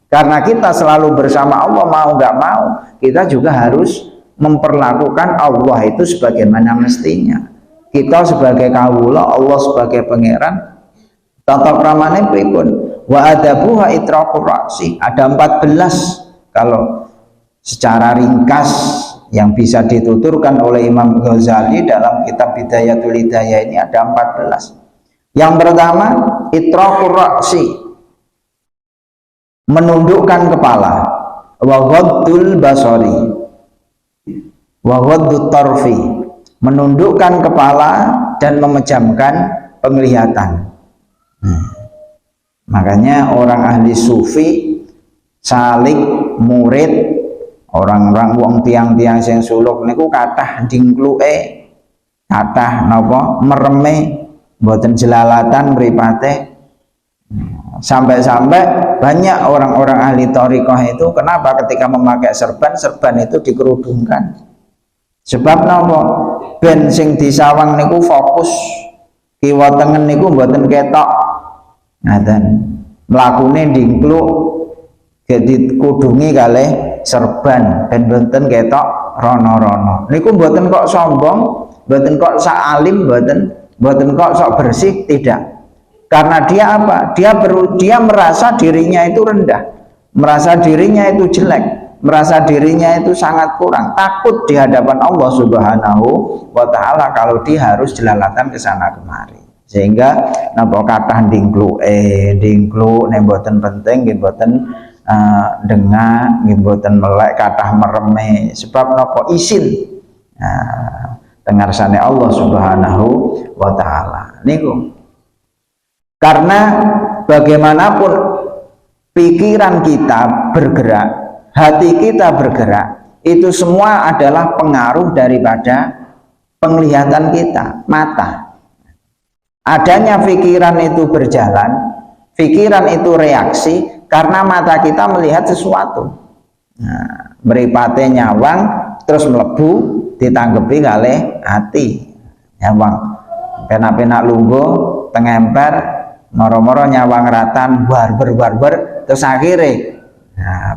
Karena kita selalu bersama Allah, mau nggak mau kita juga harus memperlakukan Allah itu sebagaimana mestinya. Kita sebagai kawula, Allah sebagai pangeran, tata kramane pripun? Wa adabuha itraqur ra'si. Ada 14 kalau secara ringkas yang bisa dituturkan oleh Imam Ghazali dalam kitab Bidayatul Hidayah ini ada 14. Yang pertama, itraqur ra'si, menundukkan kepala, wa ghaddul basari, wa ghaddut tarfi, menundukkan kepala dan memejamkan penglihatan. Makanya orang ahli sufi, salik, murid, orang-orang wong tiang-tiang sing suluk niku kathah dingkluke, kathah napa mereme, mboten jelalatan mripate. Sampai-sampai banyak orang-orang ahli thariqah itu kenapa ketika memakai serban, serban itu dikerudungkan. Sebab napa? Ben sing disawang niku fokus, kiwa tengen niku mboten ketok. Ngaten. Mlakune dingkluk jadi kudungi kalih serban ben mboten ketok rono-rono. Niku mboten kok sombong, mboten kok sak alim, mboten kok sok bersih, tidak. Karena dia apa? Dia merasa dirinya itu rendah, merasa dirinya itu jelek, merasa dirinya itu sangat kurang, takut di hadapan Allah Subhanahu wa Ta'ala kalau dia harus jelalatan ke sana kemari. Sehingga napa kathah dingkluk nek mboten penting, nggih mboten dengak, nggih mboten melek, kathah mereme, sebab napa isin tengarsane Allah Subhanahu wa Ta'ala niku. Karena bagaimanapun pikiran kita bergerak, hati kita bergerak, itu semua adalah pengaruh daripada penglihatan kita, mata. Adanya pikiran itu berjalan, pikiran itu reaksi karena mata kita melihat sesuatu. Mripate nyawang terus mlebu ditanggepi kalih hati. Nyawang penak-penak lungguh tengemper moro-moro nyawang ratan barber terus akhirnya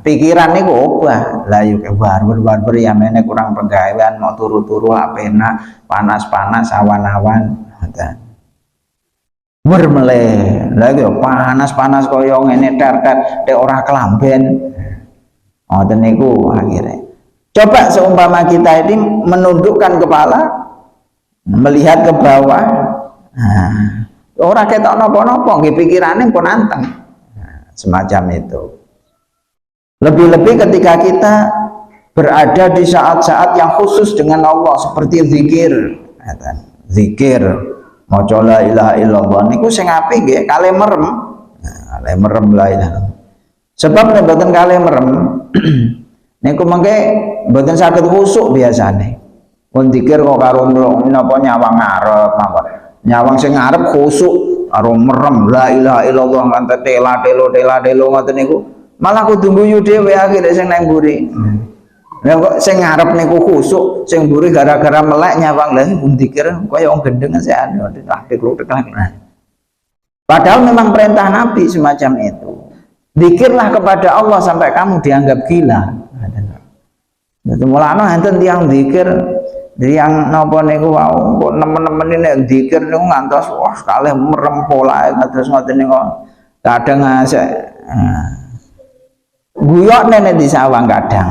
pikiran niku obah lah yuk barber ya mene kurang penggawean mau turu-turu penak panas-panas awan-awan mermele lagi panas-panas kaya ngene ter-ter tek ora kelamben ngoten niku akhirnya. Coba seumpama kita ini menundukkan kepala melihat ke bawah, orang ketok nopo-nopo, pikirannya pun anteng, semacam itu. Lebih-lebih ketika kita berada di saat-saat yang khusus dengan Allah, seperti zikir, maca la ilaha illallah, niku sing apik nggih, kalih merem, kalih merem la ilaha. Sebab nek mboten kalih merem, niku mengke mboten saged khusuk biasane. Mun zikir kok karo napa nyawang ngarep mawon. Nyawang sing ngarep khusuk karo merem la ilaha illallah nganti tela-telo ngoten niku malah kudu guyu dhewe akhire sing nang mburi. Lah kok sing ngarep niku khusuk, sing mburi gara-gara melek nyawang lha pun zikir kaya wong gendeng sean tekluk-tekluk. Padahal memang perintah Nabi semacam itu. Zikirlah kepada Allah sampai kamu dianggap gila. Dadi mulane enten tiyang zikir yang napa niku wau kok nemen-nemen nek zikir niku ngantos wah kalih merem polae kados ngoten niku kadang asik guyok nenek disawang kadang.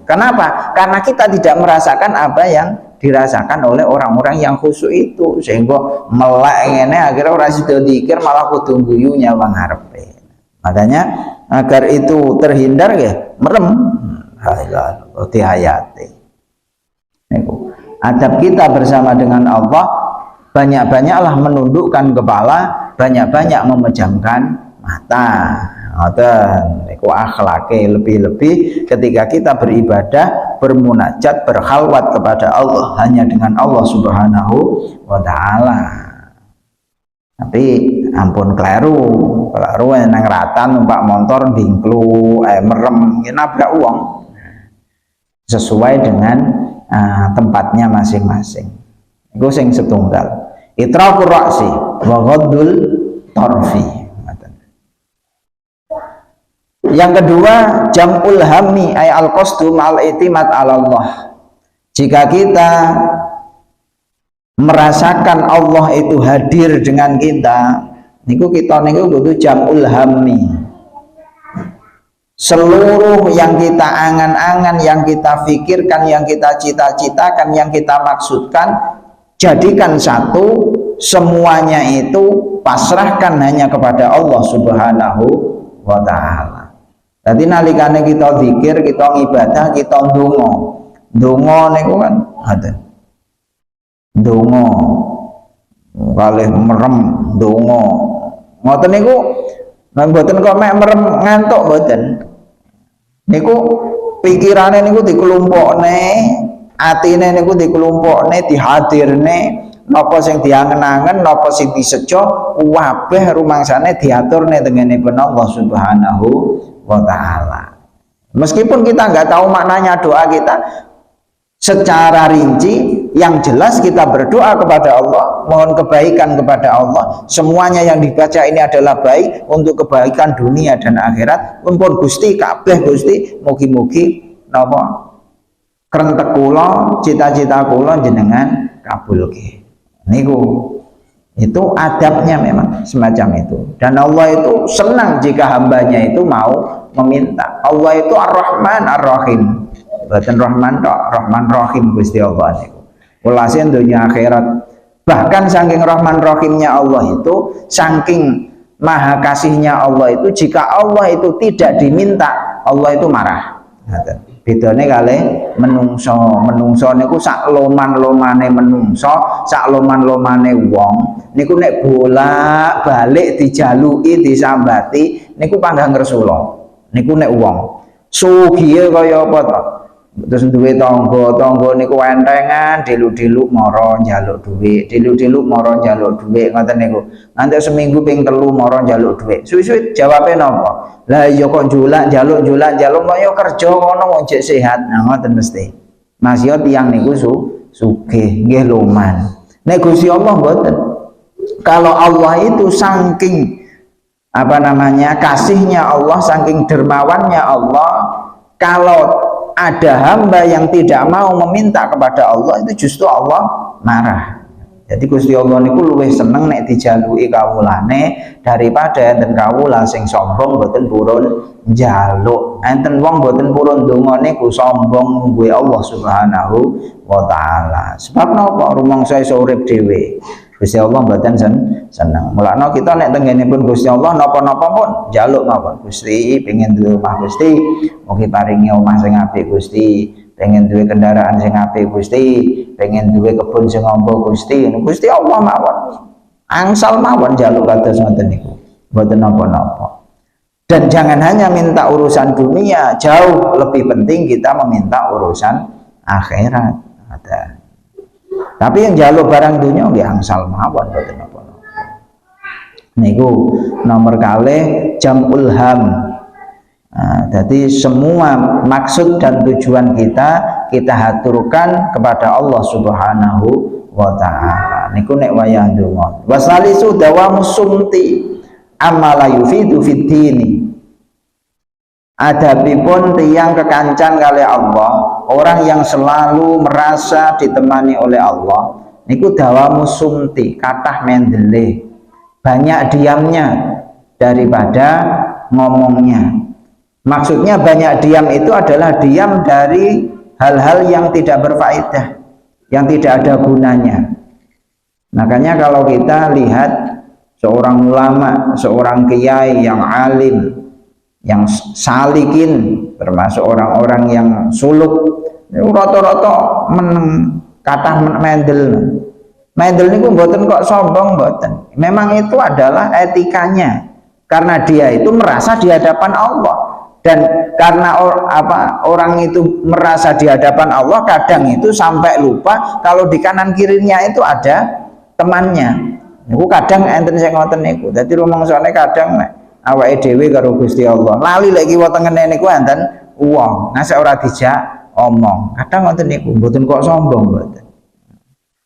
Kenapa? Karena kita tidak merasakan apa yang dirasakan oleh orang-orang yang khusyuk itu, sehingga melek ngene akhirnya ora sida zikir malah kudu guyu nyawang ngarepe. Makanya agar itu terhindar ya merem hayati. Adab kita bersama dengan Allah, banyak-banyaklah menundukkan kepala, banyak-banyak memejamkan mata. Itu akhlake, lebih-lebih ketika kita beribadah, bermunajat, berkhalwat kepada Allah hanya dengan Allah Subhanahu wa Ta'ala. Tapi ampun kleru nang ratan numpak motor dingklu merem nabrak uang sesuai dengan tempatnya masing-masing. Iku sing setunggal. Itraqur ra'si wa ghaddul tarfi. Yang kedua, jam'ul hammi ay al-qasdu ma'al i'timad 'ala Allah. Jika kita merasakan Allah itu hadir dengan kita, niku butuh jam'ul hammi. Seluruh yang kita angan-angan, yang kita pikirkan, yang kita cita-citakan, yang kita maksudkan, jadikan satu, semuanya itu pasrahkan hanya kepada Allah Subhanahu wa ta'ala. Jadi nalikane kita zikir, kita ngibadah, kita ndonga niku kan ngoten. Ndonga kalih merem ndonga. Ngoten niku mboten kok mek merem ngantuk mboten. Niku pikirane niku dikelompokne, atine niku dikelompokne, dihadirne, napa sing diangen-angen, napa sing disejo, kabeh rumangsane diaturne tengenipun Allah Subhanahu wa ta'ala. Meskipun kita nggak tahu maknanya doa kita secara rinci, yang jelas kita berdoa kepada Allah, mohon kebaikan kepada Allah. Semuanya yang dibaca ini adalah baik untuk kebaikan dunia dan akhirat. Mumpun Gusti kabeh Gusti, mugi-mugi napa krentek kula, cita-cita kula jenengan kabulke. Niku itu adabnya memang semacam itu, dan Allah itu senang jika hambanya itu mau meminta. Allah itu Ar-Rahman Ar-Rahim, bukan Rahman tok, Rahman Rahim Gusti Allah niku. Walhasil dunia akhirat, bahkan saking Rahman Rahimnya Allah itu, saking maha kasihnya Allah itu, jika Allah itu tidak diminta, Allah itu marah. Bedane kalih menungso niku sak loman-lomane menungso, sak loman-lomane wong niku nek bolak-balik dijaluki, disambati niku panggang ngresula. Niku nek wong sugihe kaya apa to, terus duwe tangga niku entengan, diluk-diluk mara njaluk dhuwit, diluk-diluk mara njaluk dhuwit, ngoten niku. Nganti seminggu ping 3 mara njaluk dhuwit. Suwi-suwi jawabe napa? Lah ya kok njaluk ya kerja ngono wong jek sehat. Nah ngoten mesti. Mas yo tiyang niku sugih, nggih loman. Nek Gusti Allah mboten. Kalau Allah itu saking kasihnya Allah, saking dermawannya Allah, kalau ada hamba yang tidak mau meminta kepada Allah, itu justru Allah marah. Jadi Gusti Allah niku luwih seneng nek dijaluki kawulane daripada enten kawula sing sombong boten purun njaluk. Enten wong boten purun ndonga niku sombong ngguwe Allah Subhanahu wa taala. Sebab napa rumangsa iso urip dhewe. Gusti Allah mboten seneng. Mulane kita nek tengenipun Gusti Allah napa-napa pun njaluk mawon. Gusti pengen duwe omah Gusti, mugi paringi omah sing apik Gusti. Pengen duwe kendaraan sing apik Gusti, pengen duwe kebun sing amba Gusti. Gusti Allah mawon. Angsal mawon njaluk kados ngoten niku. Mboten napa-napa. Dan jangan hanya minta urusan dunia, jauh lebih penting kita meminta urusan akhirat. Ada. Tapi yang jaluk barang dunia nggih angsal mawon mboten napa-napa. Niku nomor kalih jam'ul ham. Nah, jadi semua maksud dan tujuan kita haturkan kepada Allah Subhanahu wa ta'ala. Niku nek wayah ndonga. Wasalisu dawamus sumti amma la yufidu fid dini. Adapun tiyang kekancan kali Allah, orang yang selalu merasa ditemani oleh Allah, niku dawamus sumti, kathah mendele, banyak diamnya daripada ngomongnya. Maksudnya banyak diam itu adalah diam dari hal-hal yang tidak berfaedah, yang tidak ada gunanya. Makanya kalau kita lihat seorang ulama, seorang kiai yang alim, yang salikin, termasuk orang-orang yang suluk, rata-rata kathah mendel. Mendel niku mboten kok sombong mboten. Memang itu adalah etikanya. Karena dia itu merasa di hadapan Allah. Dan karena orang itu merasa di hadapan Allah, kadang itu sampai lupa kalau di kanan kirinya itu ada temannya. Niku kadang enten sing ngoten niku. Dadi rumangsane kadang nek awake dhewe karo Gusti Allah lali lek kiwa tengene niku enten wong, ngasih ora dijak omong. Kadang ngoten niku, mboten kok sombong mboten.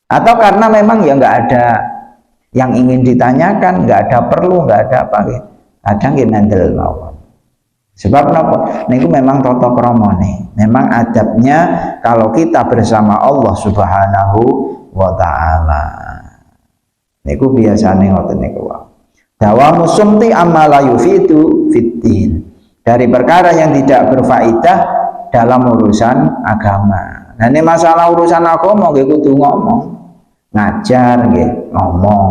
Atau karena memang ya enggak ada yang ingin ditanyakan, enggak ada perlu, enggak ada apa gitu. Kadang nggih mendel mawon. Sebab napa? Niku memang tata kramane, memang adabnya kalau kita bersama Allah Subhanahu wa taala. Niku biasane ngoten niku wae. Dawamu sumti amma la yufidu fiddin. Dari perkara yang tidak berfaedah dalam urusan agama. Nah, ini masalah urusan agama nggih kudu ngomong. Ngajar nggih ngomong,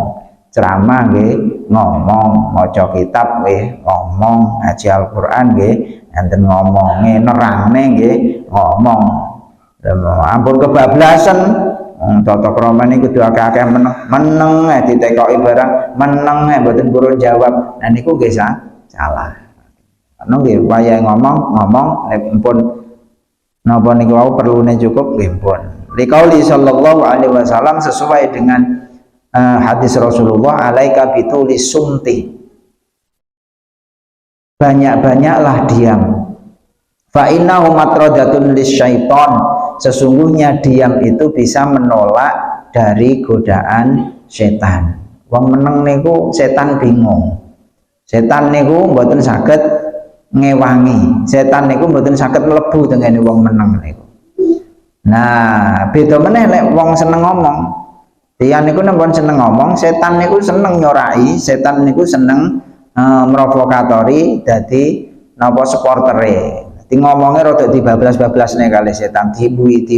ceramah nggih ngomong, maca kitab nggih ngomong, ngaji Al-Qur'an nggih enten ngomonge, nerangne nggih ngomong. Ampun kebablasan tata krama niku kudu akeh-akeh meneng ditekoki barang meneng mboten purun jawab. Nah niku nggih salah. Ana nggih wayahe ngomong pun napa niku wau perlune cukup nggih pun. Liqauli sallallahu alaihi wasallam sesuai dengan hadis Rasulullah, alaika bitulis sumti, banyak-banyaklah diam. Fa innahu matradatun lisyaiton, sesungguhnya diam itu bisa menolak dari godaan setan. Wong meneng niku setan bingung. Setan niku mboten saged ngewangi. Setan niku mboten saged mlebu tengene wong meneng niku. Nah, beda meneh lek wong seneng ngomong. Tiyang niku nempun seneng ngomong, setan niku seneng nyorai, setan niku seneng merovokatori dadi napa supportere. Dadi ngomongnya rada dibablas-bablasne kali setan, dibui.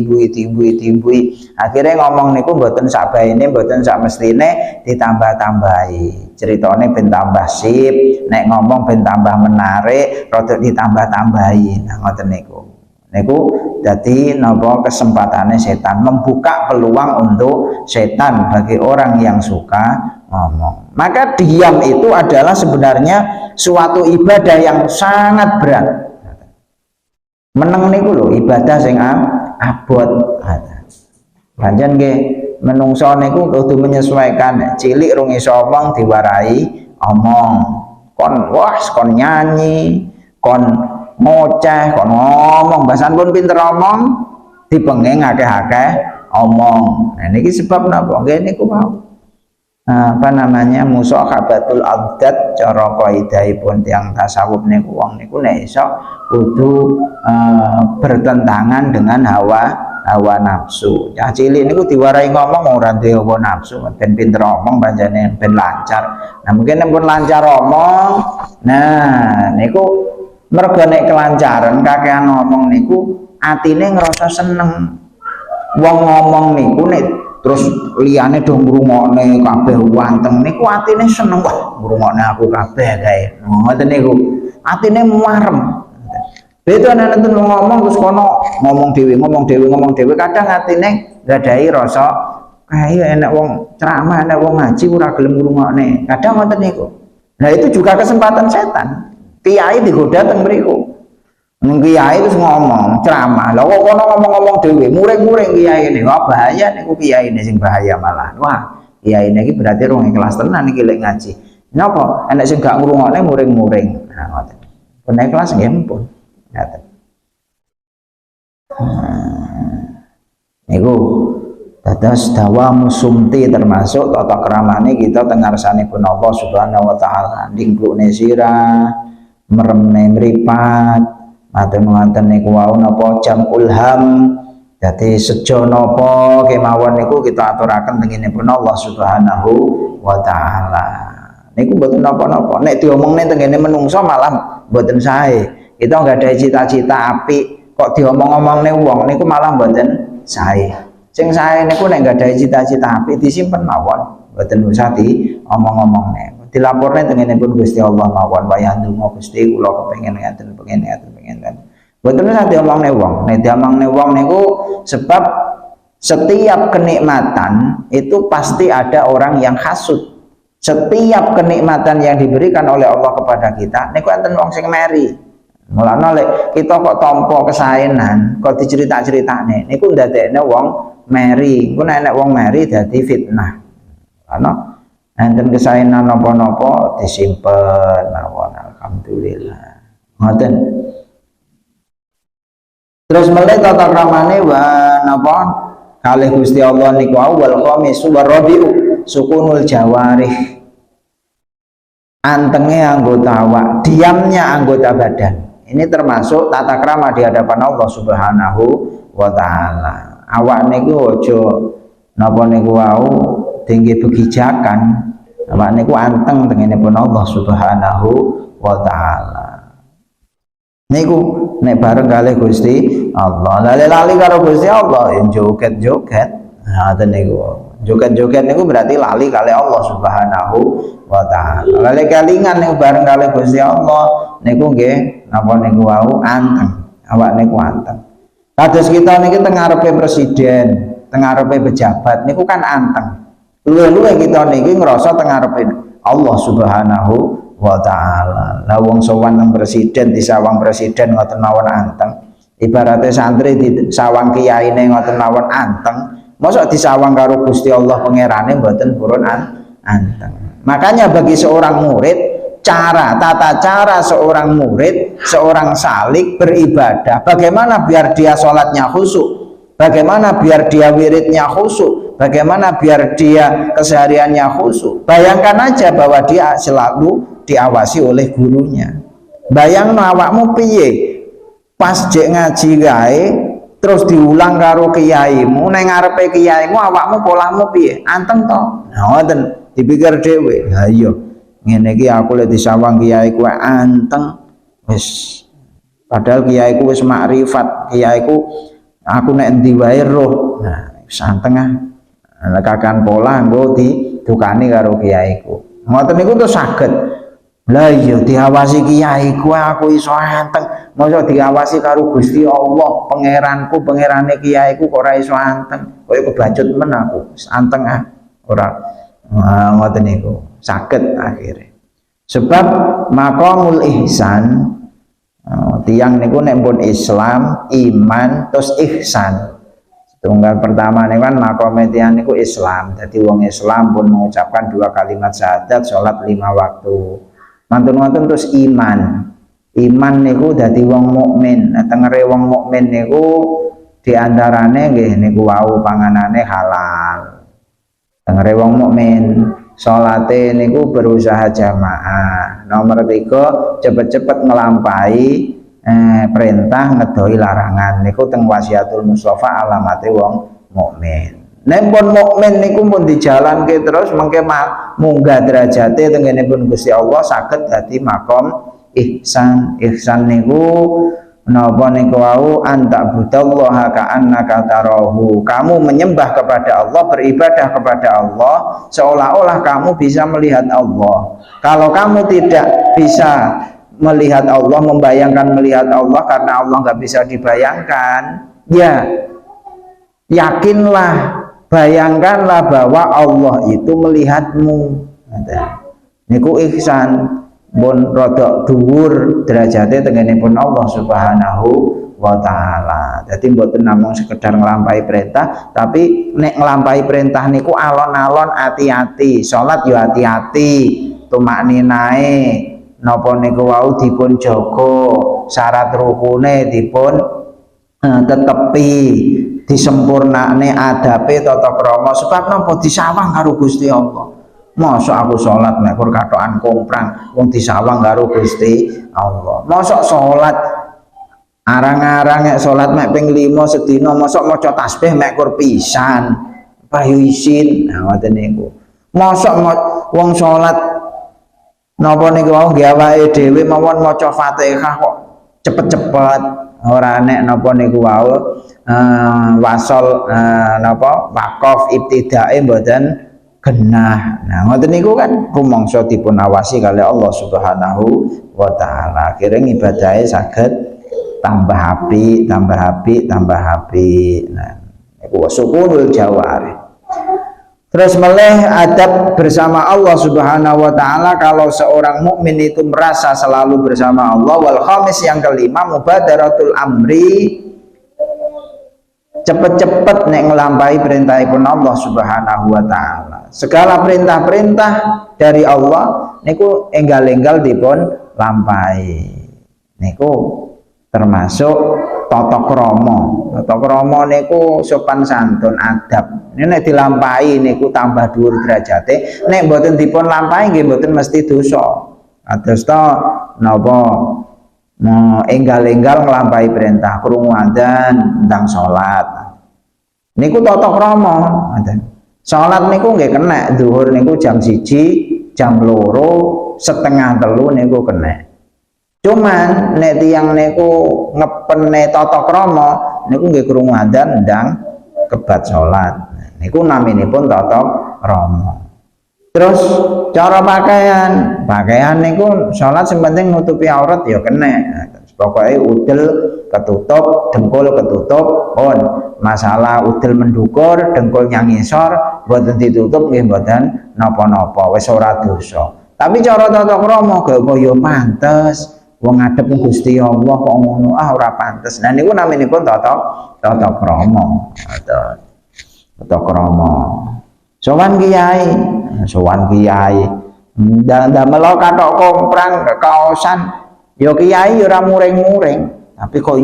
Akhirnya ngomong niku mboten sak baene, mboten sak mestine ditambah-tambahi. Ceritane ben tambah sip, nek ngomong ben tambah menarik, rada ditambah-tambahi. Nah ngoten niku. Niku dadi napa kesempatannya setan, membuka peluang untuk setan bagi orang yang suka ngomong. Maka diam itu adalah sebenarnya suatu ibadah yang sangat berat. Meneng niku lho ibadah sing abot. Pancen nggih menungso niku kudu menyesuaikan. Cilik rung iso omong diwarai omong. Kon nyanyi, kon ngoceh, kon ngomong, bahasan pun pinter omong, dipenging akeh-akeh omong. Nah niki sebab napa? Nggih niku mau. Apa namanya musakhabatul abdad, cara kaidahipun tiyang tasawuf niku wong niku nek iso kudu bertentangan dengan hawa nafsu. Cah cilik niku diwarai ngomong ora duwe hawa nafsu, ben pinter omong pancene ben lancar. Nah mungkin pun lancar omong. Nah niku mergo nek kelancaran kakean ngomong niku atine ngerasa seneng. Wong ngomong niku nek terus liyane do ngrungokne kabeh wanteng niku atine seneng, wah ngrungokne aku kabeh kae. Ngoten niku. Atine marem. Beda nek nenten ngomong terus kono ngomong dhewe kadang atine nggadahi rasa kaya enek wong ceramah, enek wong ngaji ora gelem ngrungokne. Kadang ngoten niku. Nah itu juga kesempatan setan. Kiai digoda teng mriku. Kiai terus ngomong ceramah, lha kok kono ngomong-ngomong dhewe, muring-muring kiai ini, wah bahaya niku kiai ini sing bahaya malah. Wah, kiai ini berarti rong ikhlas tenan iki lek ngaji. Napa? Enek sing gak ngrungokne muring-muring. Nah, ngoten. Pun ikhlas nggih pun. Ngoten. Niku dados dawamu sumti termasuk tata kramane kita teng ngarsanipun Allah Subhanahu wa taala. Dingklukne sirah, meremne mripat. Maten-maten niku wau napa jam ulham, dadi sejo napa kemawon niku kita aturaken tengenipun Allah Subhanahu wa taala. Niku mboten napa-napa. Nek diomongne tengene menungso malah mboten sae. Kita enggak ada cita-cita apik kok diomong-omongne wong niku malah mboten sae. Sing sae niku nek enggak ada cita-cita apik disimpen mawon, mboten usah diomong-omongne. Dilaporne tengenipun Gusti Allah mawon wayah ndonga Gusti kula kepengin ngaten. Mboten usah diomongne wong. Nek diomongne wong niku sebab setiap kenikmatan itu pasti ada orang yang hasud. Setiap kenikmatan yang diberikan oleh Allah kepada kita niku enten wong sing meri. Mulane lek kita kok tampa kesaenan, kok dicerita-ceritane niku ndadekne wong meri. Engko nek wong meri dadi fitnah. Ana enten kesaenan napa-napa disimpen mawon alhamdulillah. Ngoten. Terus mulai tata kramane wa napa kalih Gusti Allah niku awal khamisu warabiu sukunul jawarih. Antenge anggota awak, diamnya anggota badan. Ini termasuk tata krama di hadapan Allah Subhanahu wa taala. Awak niku aja napa niku wau tinggi begijakan. Awak niku anteng tengenipun Allah Subhanahu wa taala. Niku nek bareng kalih Gusti Allah, lali karo Gusti Allah joget-joget. Ngoten niku. Joget-joget niku berarti lali kali Allah Subhanahu wa taala. Lali kelingan niku bareng kali Gusti Allah niku nggih napa niku wau anteng. Awak niku anteng. Kados kita niki teng ngarepe presiden, teng ngarepe pejabat niku kan anteng. Luwe-luwe kita niki ngrasa teng ngarepe Allah Subhanahu wa taala. Lah wong sowan nang presiden disawang presiden ngoten mawon anteng. Ibaratnya santri disawang kiyaine ngoten mawon anteng. Mosok disawang karo Gusti Allah pangerane mboten purun anteng. Makanya bagi seorang murid, tata cara seorang murid, seorang salik beribadah, bagaimana biar dia sholatnya khusyuk, bagaimana biar dia wiridnya khusyuk, bagaimana biar dia kesehariannya khusyuk. Bayangkan aja bahwa dia selalu diawasi oleh gurunya. Bayang awakmu piye pas jek ngaji gawe terus diulang karo kiaimu, neng ngarepe kiaimu awakmu polamu piye? Anteng to? Ngoten, dipikir dhewe. Lah iya, ngene iki aku lek disawang kiaiku anteng wis. Padahal kiaiku wis makrifat, kiaiku aku nek endi wae roh. Nah, wis anteng ah. Lah kakan pola nggo didukani karo kiaiku. Ngoten niku terus saged. Lah iya diawasi kiaiku aku iso anteng. Mosok diawasi karo Gusti Allah, pangeranku, pangerane kiaiku kok ora iso anteng. Kaya kebacut men aku, anteng ah. Ora ngoten niku. Saged akhire. Sebab maqamul ihsan tiyang niku nek pun Islam, iman, terus ihsan. Tunggal pertama niku kan maqame tiyang niku Islam. Dadi wong Islam pun mengucapkan 2 kalimat syahadat, salat 5 waktu. Mantun-mantun terus iman. Iman niku dadi wong mukmin. Tengere wong mukmin niku diantarane nggih niku wau panganane halal. Tengere wong mukmin, salate niku berusaha jamaah. Nomor 3, cepet-cepet nglampahi perintah ngedohi larangan. Niku teng wasiatul Mustafa alamate wong mukmin. Nek pun mukmin niku pun dijalanke terus mengke munggah derajate tengenipun Gusti Allah saged dadi makom ihsan. Ihsan niku napa niku wau anta budallaha ka'annaka tarahu. Kamu menyembah kepada Allah, beribadah kepada Allah seolah-olah kamu bisa melihat Allah. Kalau kamu tidak bisa melihat Allah, membayangkan melihat Allah karena Allah nggak bisa dibayangkan, ya yakinlah, bayangkanlah bahwa Allah itu melihatmu. Niku ihsan pun rodok dhuwur derajate tengenipun Allah Subhanahu wa taala. Dadi mboten namung sekedar nglampahi perintah, tapi nek nglampahi perintah niku alon-alon hati-hati, salat yo hati-hati, tumakninae napa niku wau dipun jaga, syarat rukune dipun tetepi, disempurnakne adabe tata krama. Sebab napa disawang karo Gusti Allah. Mosok aku salat nek kur katokan komprang wong disawang karo Gusti Allah. Mosok salat arang-arang nek salat mek ping 5 sedina, mosok maca tasbih mek kur pisan. Payu isin. Nah ngoten niku. Mosok wong salat napa niku wau nggih awake dhewe mawon maca Fatihah kok cepet-cepet. Ora nek napa niku wau wasol napa waqaf ibtidae mboten genah. Nah ngoten niku kan rumangsa dipun awasi kali Allah Subhanahu wa taala. Akhire ibadahe saged tambah apik, tambah apik, tambah apik. Nah niku sukunul jawari. Terus meleh adab bersama Allah Subhanahu wa taala. Kalau seorang mukmin itu merasa selalu bersama Allah. Wal khamis yang kelima, mubadaratul amri, cepet-cepet nek nglampahi perintahipun Allah Subhanahu wa taala. Segala perintah-perintah dari Allah niku enggal-enggal dipun lampahi. Niku termasuk tata krama. Tata krama niku sopan santun, adab. Ini nek dilampahi niku tambah dhuwur derajate. Nek mboten dipun lampahi nggih mboten mesti dosa. Kados to napa enggal-enggal nglampahi perintah, krungu adzan ndang salat. Niku tata krama, ngoten. Salat niku nggih kena, zuhur niku jam 1, jam 2, setengah 3 niku kena. Cuman nek tiyang niku ngepene tata krama niku nggih krungu adzan ndang kebat salat. Niku naminipun tata krama. Terus cara pakaian niku salat sing penting nutupi aurat ya kena. Pokoknya udel ketutup, dengkul ketutup, pun masalah udel mendukur, dengkul yang ngisor, mboten ditutup nggih mboten napa-napa, wis ora dosa. Tapi cara tata krama kaya pantes, wong ngadep Gusti Allah kok ngono, ora pantes. Nah niku naminipun tata krama. Tata krama. Sowan kiai, ndamel kathok komprang kaosan. Ya kiai ya ora muring-muring, tapi kok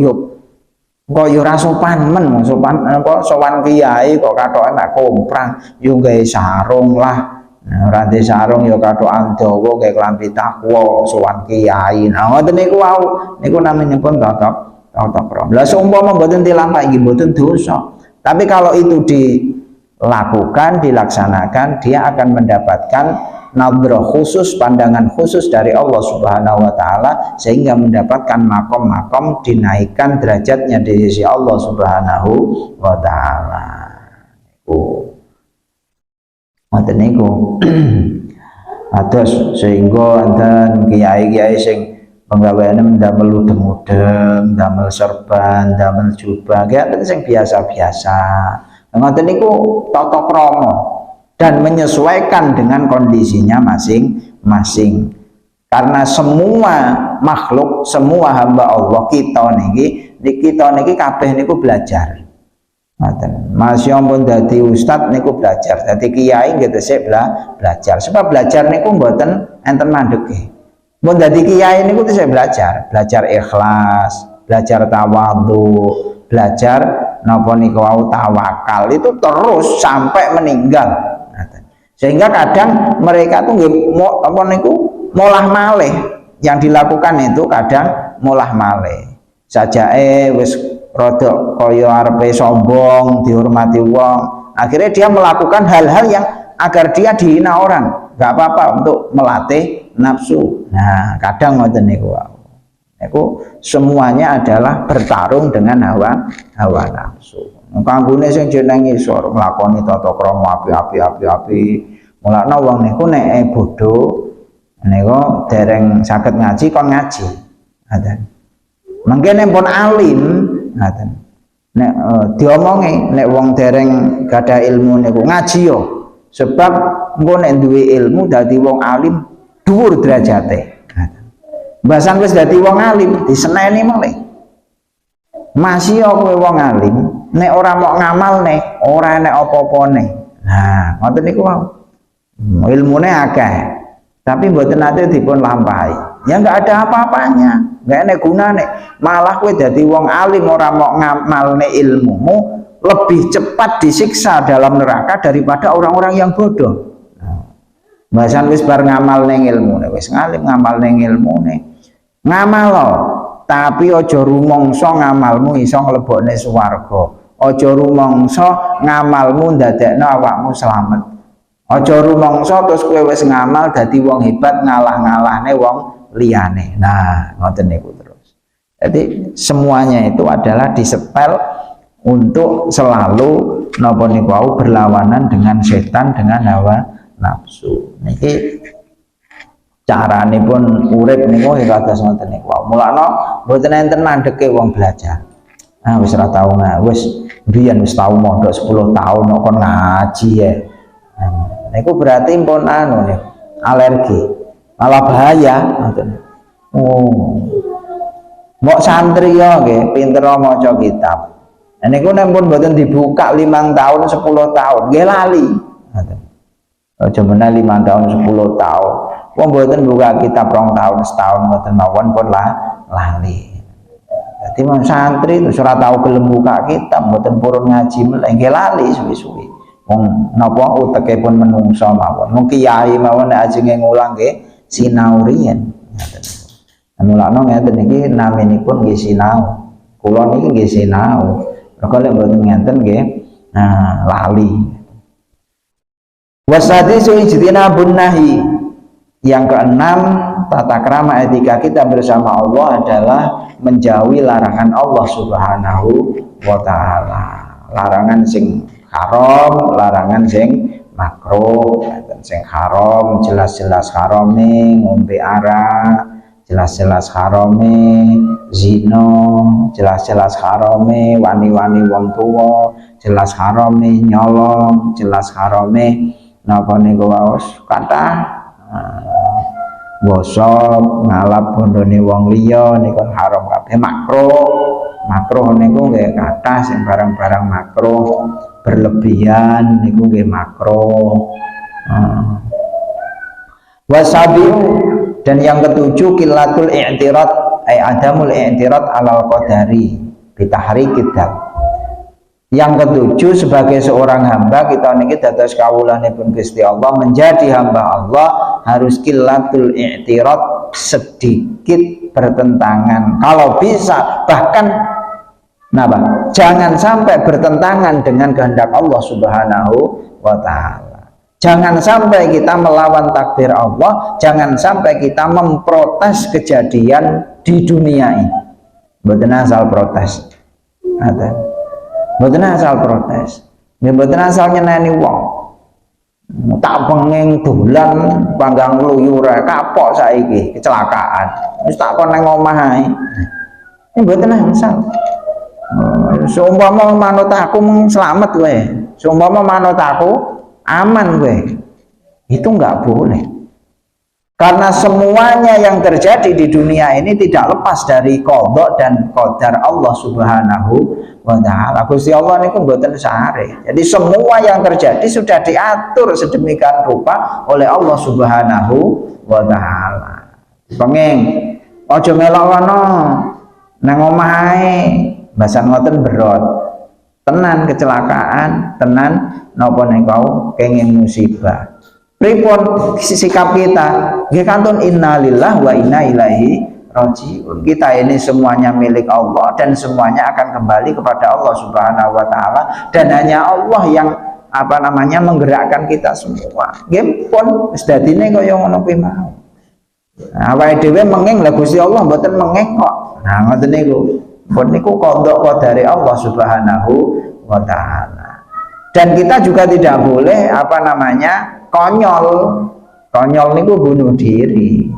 ora sopan men, sopan apa sowan kiai kok kathoke mek komprang, yo gawe sarung lah. Nah, ora ndek sarung ya kathokan dawa gawe klambi takwa sowan kiai. Nah, ngoten niku wau, niku naminipun tata krama. Lah seumpama mboten dilampahi nggih mboten dosa. Tapi kalau itu dilakukan, dilaksanakan, dia akan mendapatkan nadrah khusus, pandangan khusus dari Allah Subhanahu wa taala, sehingga mendapatkan makom-makom, dinaikkan derajatnya di sisi Allah Subhanahu wa taala. Ngoten niku. Ados sehingga enten kiai-kiai sing penggaweane ndamel udeng-udeng, ndamel serban, ndamel jubah, enten sing biasa-biasa. Ngoten niku tata krama dan menyesuaikan dengan kondisinya masing-masing. Karena semua makhluk, semua hamba Allah kita niki kabeh niku belajar. Ngoten. Masih pun dadi ustad niku belajar, dadi kiai nggih tesih belajar. Sebab belajar niku mboten enten mandheke. Mun dadi kiai niku tesih belajar ikhlas, belajar tawadhu, belajar napa niku wau tawakal, itu terus sampai meninggal. Sehingga kadang mereka tuh apa niku molah malih, yang dilakukan itu kadang molah malih. Sajae wis rada kaya arepe sombong, dihormati wong, akhirnya dia melakukan hal-hal yang agar dia dihina orang. Enggak apa-apa untuk melatih nafsu. Nah, kadang ngoten niku. Niku semuanya adalah bertarung dengan hawa nafsu. Kanggone sing jeneng isor nglakoni tata krama api-api. Mulane wong niku nek bodho niku dereng saged ngaji kon ngaji. Ngoten. Mangkene pun alim, ngoten. Nek diomongi nek wong dereng gadah ilmu niku ngaji yo. Sebab engko nek duwe ilmu dadi wong alim dhuwur derajate. Mbasan wis dadi wong alim diseneni malih. Masih kowe wong alim nek ora mau ngamal nek ora enek apa-apane. Nah, ngoten niku wae. Ilmune akeh, tapi mboten nate dipun lampahi. Ya enggak ada apa-apanya, enggak enek gunane. Malah kowe dadi wong alim ora mau ngamalne ilmumu, lebih cepat disiksa dalam neraka daripada orang-orang yang bodoh. Mbasan wis bar ngamal ning ilmune, wis ngalim ngamal ning ilmune. Ngamal tapi aja rumangsa ngamalmu iso mlebokne swarga. Aja rumangsa ngamalmu ndadekno awakmu slamet. Aja rumangsa terus kowe wis ngamal dadi wong hebat ngalah-ngalahne wong liyane. Nah, ngoten niku terus. Jadi semuanya itu adalah disepel untuk selalu napa niku berlawanan dengan setan, dengan hawa nafsu. Niki caranipun urip niku kados ngoten niku. Mulane mboten enten mandheke wong belajar. Nah, wis ora tau wis biyen wis tau mondok 10 tahun kok kon ngaji ya. Niku berarti pun anu nih, alergi. Malah bahaya ngoten. Oh. Mbok santri ya nggih, pinter maca kitab. Niku nek pun mboten dibuka 5 tahun, 10 tahun, nggih lali. Ngoten. Aja meneh 5 tahun 10 tahun. Wong mboten buka kitab 2 tahun setahun mboten mawon pun lali. Dadi wong santri terus ora tau gelem buka kitab, mboten purun ngaji meleh nggih lali suwi-suwi. Wong napa uteke pun menungso mawon. Wong kiai mawon nek ajenge ngulang nggih sinau riyen. Mulane ngeten iki naminipun nggih sinau. Kula niki nggih sinau. Mergo lek mboten ngeten nggih lali. Wasadisu ijtinabun nahi. Yang keenam, tata krama etika kita bersama Allah adalah menjauhi larangan Allah Subhanahu wa taala. Larangan sing haram, larangan sing makruh. Sing haram jelas-jelas harame ngombe arak, jelas-jelas harame zina, jelas-jelas harame wani-wani wong tuwa, jelas harame nyolong, jelas harame napa niku waos kathah gosok ngalap bondone wong liya niku haram kabeh. Makruh niku nggih kathah sing barang-barang makruh berlebihan niku nggih makruh. Wasabiu, dan yang ketujuh qillatul i'tirad ay adamul i'tirad alal qadari bitahrikid dam. Yang ketujuh, sebagai seorang hamba kita niki dados kawulanipun Gusti Allah, menjadi hamba Allah harus qillatul i'tirad, sedikit bertentangan, kalau bisa bahkan jangan sampai bertentangan dengan kehendak Allah Subhanahu wa taala. Jangan sampai kita melawan takdir Allah, jangan sampai kita memprotes kejadian di dunia ini. Mboten asal protes. Mboten asal protes. Ya mboten asal nyeneni wong. Tak penging dolan panggang luyur kapok saiki kecelakaan. Wis tak kon nang omah ae. Ini mboten asal. Seumpama manut aku mung selamat kowe. Seumpama manut aku aman kowe. Itu enggak boleh. Karena semuanya yang terjadi di dunia ini tidak lepas dari qada dan qadar Allah Subhanahu wa taala. Gusti Allah niku mboten sare. Jadi semua yang terjadi sudah diatur sedemikian rupa oleh Allah Subhanahu wa taala. Penging aja melok ana nang omah ae, basan ngoten berot. Tenan kecelakaan, tenan napa niku kenging musibah. Pripun sikap kita? Nggih kantun innalillah wa inna ilaihi rajiun. Kita ini semuanya milik Allah dan semuanya akan kembali kepada Allah Subhanahu wa taala, dan hanya Allah yang menggerakkan kita semua. Nggih pun wis dadine kaya ngono kuwi mau. Awake dhewe menging lah Gusti Allah mboten menging kok. Nah ngoten niku. Pun niku qada qadare Allah Subhanahu wa taala. Dan kita juga tidak boleh konyol niku bunuh diri.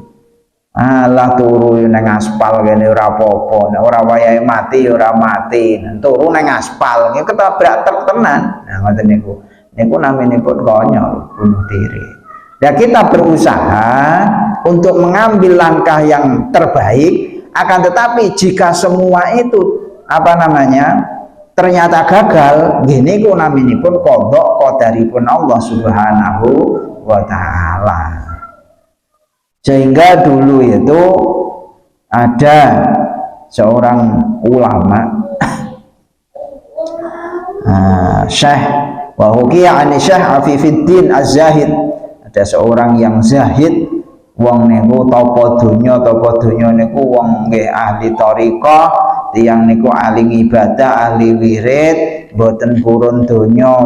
Alah turu nang aspal kene ora apa-apa, nek ora wayahe mati ya ora mati. Turu nang aspal iki ketabrak truk tenan. Nah ngoten niku. Niku naminipun konyol, bunuh diri. Ya kita berusaha untuk mengambil langkah yang terbaik, akan tetapi jika semua itu ternyata gagal, gini ku naminipun qada qadaripun Allah Subhanahu wa taala. Sehingga dulu itu ada seorang ulama Syekh wa hukiya an Syekh Afifuddin Az-Zahid. Ada seorang yang zahid, wong niku tapa donya niku wong nggih ahli thariqah, tiyang niku ahli ibadah, ahli wirid, mboten purun donya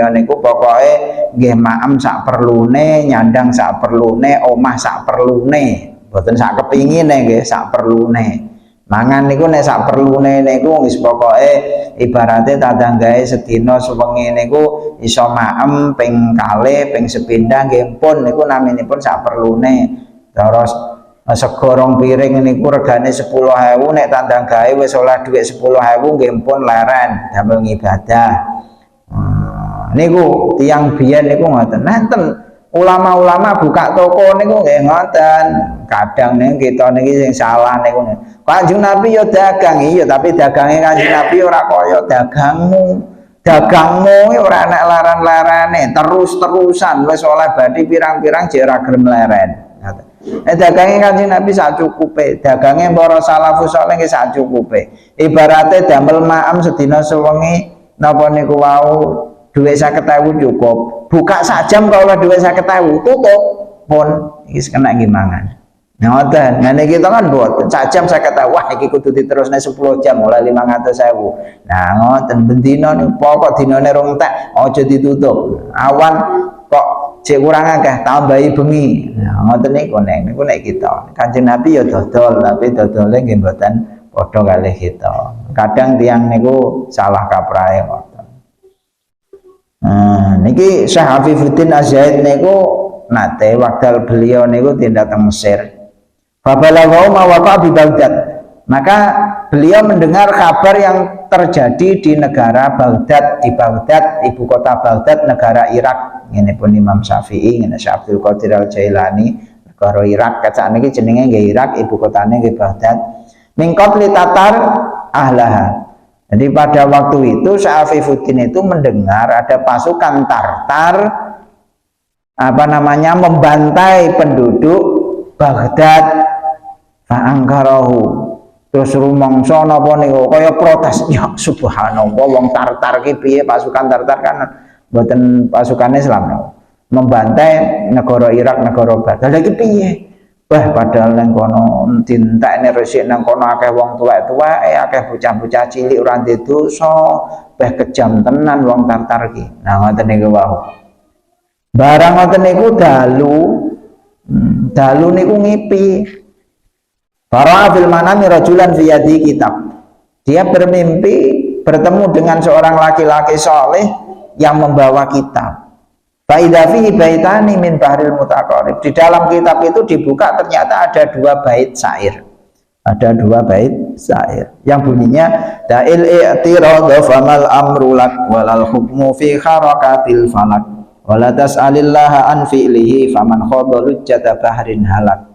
niku pokoke nggih maem sak perlune, nyandang sak perlune, omah sak perlune, mboten sak kepingine nggih, sak perlune. Mangan niku nek sak perlune niku wis pokoke ibarate tatanggae sedina sewengi niku iso maem ping kalih, ping sepindhah nggih pun niku naminipun sak perlune. Terus segorong piring niku regane 10.000, nek tandang gawe wis oleh dhuwit 10.000 nggih pun leren damel ngibadah. Niku tiyang biyen niku ngoten. Nenten ulama-ulama buka toko niku nggih ngoten. Kadang nih kita niki sing salah niku. Kanjeng Nabi yo dagang, iya tapi dagange Kanjeng Nabi ora kaya dagangmu. Dagangmu ora enak laran-larane, terus-terusan wis oleh badhe pirang-pirang jek ora gelem leren. Dagange Kanjeng Nabi sak cukupe, dagange para salafus saleh nggih sak cukupe. Ibarate damel maem sedina sewengi napa niku wau dhuwit 50.000 cukup. Buka sak jam kalau dhuwit 50.000 tutup pun iki kena nggih mangan. Ngoten, nah niki kita kan buat sak jam saya kata wah iki kudu diterusne 10 jam mulai 500.000. Nah ngoten bendina niku pokok dinane rong tek aja ditutup. Awan kok cek kurang akeh tambahi bengi. Nah ngoten niku nek kita. Kanjeng Nabi ya dodol tapi dodole nggih mboten padha kalih kita. Kadang tiang niku salah kaprahe ngoten. Nah niki Syekh Afifuddin Az-Zaid niku nate waktu beliau niku tindak teng Mesir. Fabalaghahu ma waqa bi Baghdad. Maka beliau mendengar kabar yang terjadi di negara Baghdad, di Baghdad, ibu kota Baghdad, negara Irak. Ini pun Imam Syafi'i, ini Syekh Abdul Qadir Al-Jailani, negara Irak. Kacaan ini jenenge nggih Irak, ibu kotanya nggih Baghdad. Min qatli Tatar ahlaha. Jadi pada waktu itu Syekh Afifuddin itu mendengar ada pasukan Tartar membantai penduduk Baghdad. Fa'angkarahu terus rumangsa napa niku kaya protes ya subhanallah wong Tartar ki piye pasukan Tartar kan mboten pasukan Islam membantai negara Irak negara Baghdad lagi piye wah padahal nang kono dintekne resik nang kono akeh wong tuwek-tuwek akeh bocah-bocah cilik ora ndek dosa kejam tenan wong Tartar ki nah ngoten niku wau barang ngoten niku dalu niku ngipi. Fara'a fil manami rajulan fi yadi kitab. Dia bermimpi bertemu dengan seorang laki-laki soleh yang membawa kitab. Fa idza fihi baitani min bahril mutaqarrib. Di dalam kitab itu dibuka ternyata ada 2 bait syair. Ada 2 bait syair yang bunyinya da'il i'tirad famal amru lak walal hukmu fi harakatil falak wala tas'alillaha an fi'lihi faman khadha lujjata bahrin halak.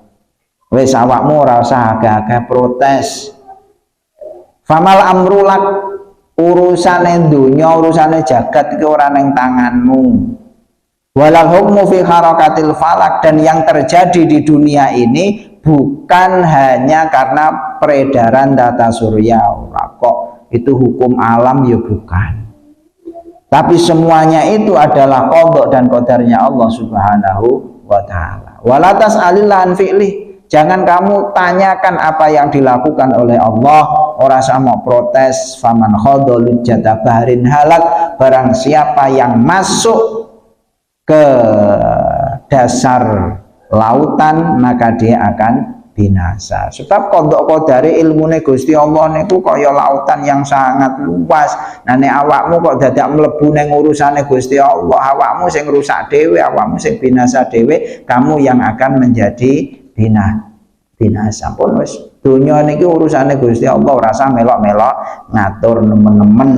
Wes awakmu ora usah agak-agak protes. Famal amrulak urusane dunya, urusane jagat iki ora ning tanganmu. Walal hukmu fi harakatil falak dan yang terjadi di dunia ini bukan hanya karena peredaran tata surya. Ora kok itu hukum alam ya bukan. Tapi semuanya itu adalah qada dan qadarnya Allah Subhanahu wa taala. Wala tas'alillah an fi'li. Jangan kamu tanyakan apa yang dilakukan oleh Allah. Ora sama protes. Faman khadha lujjata bahrin halak. Barang siapa yang masuk ke dasar lautan maka dia akan binasa. Sebab kodok-kodari ilmune Gusti Allah niku kaya lautan yang sangat luas. Nah nek awakmu kok dadak mlebu ning urusane Gusti Allah, awakmu sing rusak dhewe, awakmu sing binasa dhewe, kamu yang akan menjadi binasa. Pun wis dunya niki urusane Gusti Allah, ora usah melok-melok ngatur nemen-nemen,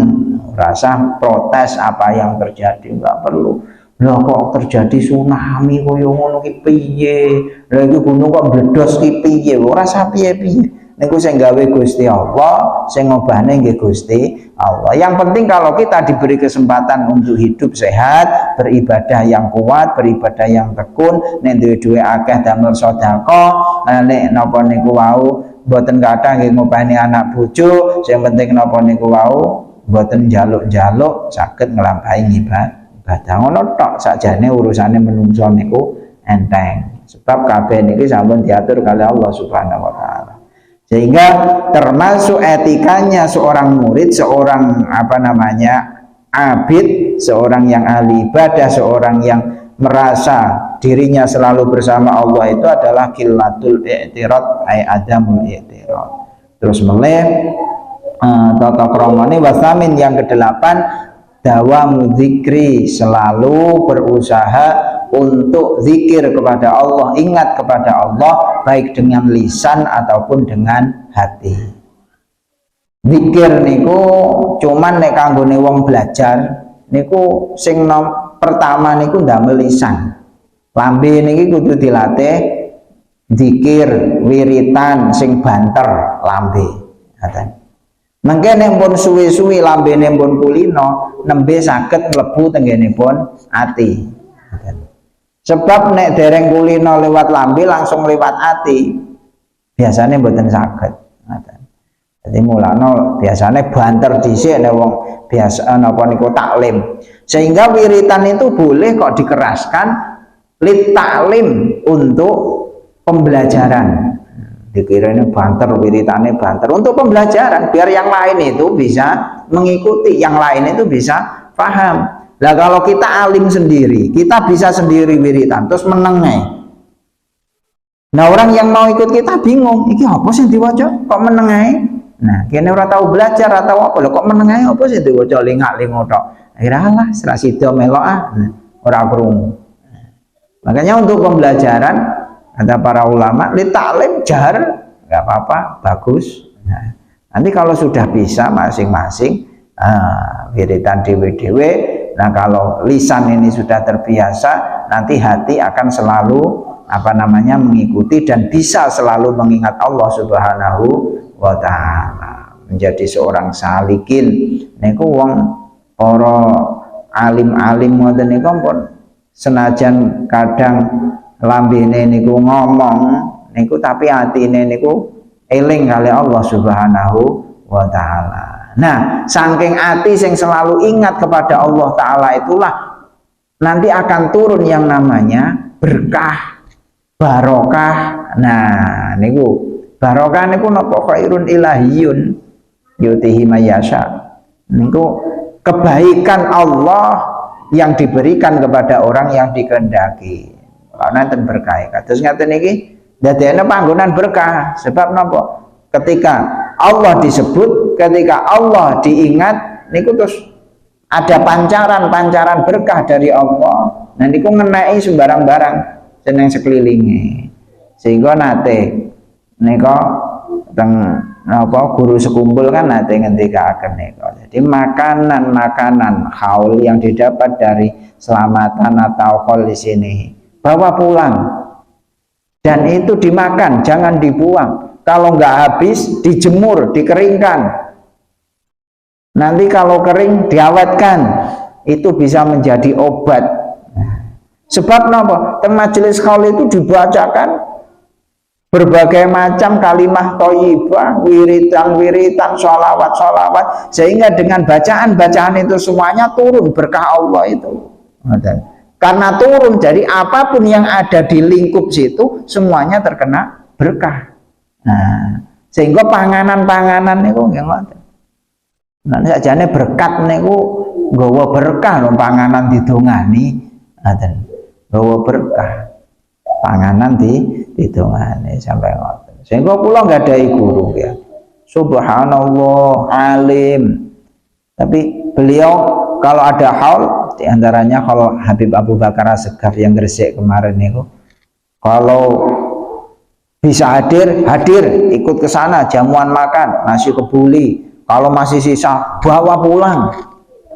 ora usah protes apa yang terjadi, enggak perlu. Lah kok terjadi tsunami kaya ngono ki piye? Lah iki gunung kok meledos ki piye? Ora usah piye-piye. Niku sing gawe Gusti Allah, sing ngobahne nggih Gusti Allah. Yang penting kalau kita diberi kesempatan untuk hidup sehat, beribadah yang kuat, beribadah yang tekun, nek duwe akeh damel sedekah, nek napa niku wau mboten kathah nggih ngobahne anak bojo, sing penting napa niku wau mboten njaluk-njaluk saged nglampahi ibadah. Ngono tok sakjane urusane menungso niku enteng. Sebab kabeh niki sampun diatur kali Allah Subhanahu wa taala. Sehingga termasuk etikanya seorang murid, seorang abid, seorang yang ahli ibadah, seorang yang merasa dirinya selalu bersama Allah itu adalah qillatul i'tirad ay adamul i'tirad. Terus meleh tata kramane wasamin yang ke-8 dawamu dzikri, selalu berusaha untuk zikir kepada Allah, ingat kepada Allah baik dengan lisan ataupun dengan hati. Zikir niku cuman nek kanggone wong belajar niku sing pertama niku ndamel lisan. Lambe niki kudu dilatih zikir wiritan sing banter lambe. Ngoten. Mangke nek pun suwi-suwi lambene pun kulino nembe saged mlebu tenggenipun ati. Sebab nek dereng kulino lewat lambe langsung lewat ati biasanya mboten saged. Jadi mulane biasanya banter dhisik nek wong biasa napa niku taklim. Sehingga wiritan itu boleh kok dikeraskan lit taklim untuk pembelajaran. Dikira ini banter, wiritane banter untuk pembelajaran biar yang lain itu bisa mengikuti, yang lain itu bisa paham. Lah kalau kita alim sendiri, kita bisa sendiri wiritan terus menengai. Nah orang yang mau ikut kita bingung, iki apa sih diwaca kok menengai? Nah kene ora tahu belajar atau apa lho kok menengai apa sih diwaca lingak-lingo tok. Akhirnya setelah sida melok ora krungu. Makanya untuk pembelajaran ada para ulama li taklim jar nggak apa-apa, bagus. Nah, nanti kalau sudah bisa masing-masing wiritan dewe-dewe. Nah kalau lisan ini sudah terbiasa, nanti hati akan selalu mengikuti dan bisa selalu mengingat Allah Subhanahu wa Ta'ala, menjadi seorang salikin. Niku wong para alim-alim ngoten niku pun senajan kadang lambene niku ngomong niku tapi atine niku eling kali Allah Subhanahu wa Ta'ala. Nah, saking ati sing selalu ingat kepada Allah Ta'ala itulah nanti akan turun yang namanya berkah, barokah. Nah, niku barokah niku napa khairun ilahiyun yutihi mayasya. Niku kebaikan Allah yang diberikan kepada orang yang dikehendaki. Nanten berkah. Terus ngaten iki dadekne panggonan berkah. Sebab napa? Ketika Allah disebut, ketika Allah diingat, niku terus ada pancaran-pancaran berkah dari Allah. Nah niku ngeneki sembarang barang seneng sekelilingi. Sehingga nate nika teng napa guru sekumpul kan nate ngendikaken nika. Jadi makanan-makanan haul yang didapat dari selamatan atau haul di sini bawa pulang dan itu dimakan, jangan dibuang. Kalau nggak habis dijemur, dikeringkan, nanti kalau kering diawetkan, itu bisa menjadi obat. Sebab apa? Teng majelis haul itu dibacakan berbagai macam kalimah thayyibah, wiritan-wiritan, sholawat-sholawat, sehingga dengan bacaan-bacaan itu semuanya turun berkah Allah itu. Karena turun, jadi apapun yang ada di lingkup situ semuanya terkena berkah. Nah, sehingga panganan-panganan niku nggih ngoten. Nah, sakjane berkat niku nggawa berkah lho panganan didongani, ngoten. Nggawa berkah. Panganan didongani sampai ngoten. Sehingga kula nggadahi guru ya. Subhanallah alim. Tapi beliau kalau ada haul diantaranya kalau Habib Abu Bakar As-Segaf yang Gresik kemarin itu kalau bisa hadir ikut ke sana jamuan makan nasi kebuli, kalau masih sisa bawa pulang,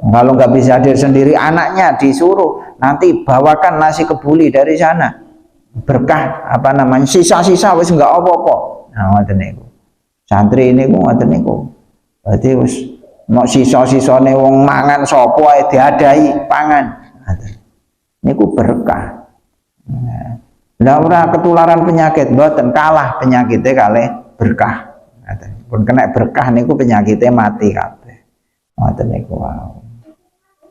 kalau nggak bisa hadir sendiri anaknya disuruh nanti bawakan nasi kebuli dari sana berkah sisa-sisa wis nggak apa-apa. Nah ngoten niku santri niku ngoten niku berarti wis mau sisa-sisane wong mangan sapa ae diadahi pangan. Niku berkah. Lah ora ketularan penyakit mboten, kalah penyakitnya kalih berkah. Pun kena berkah niku penyakitnya mati kabeh. Ngoten niku wae.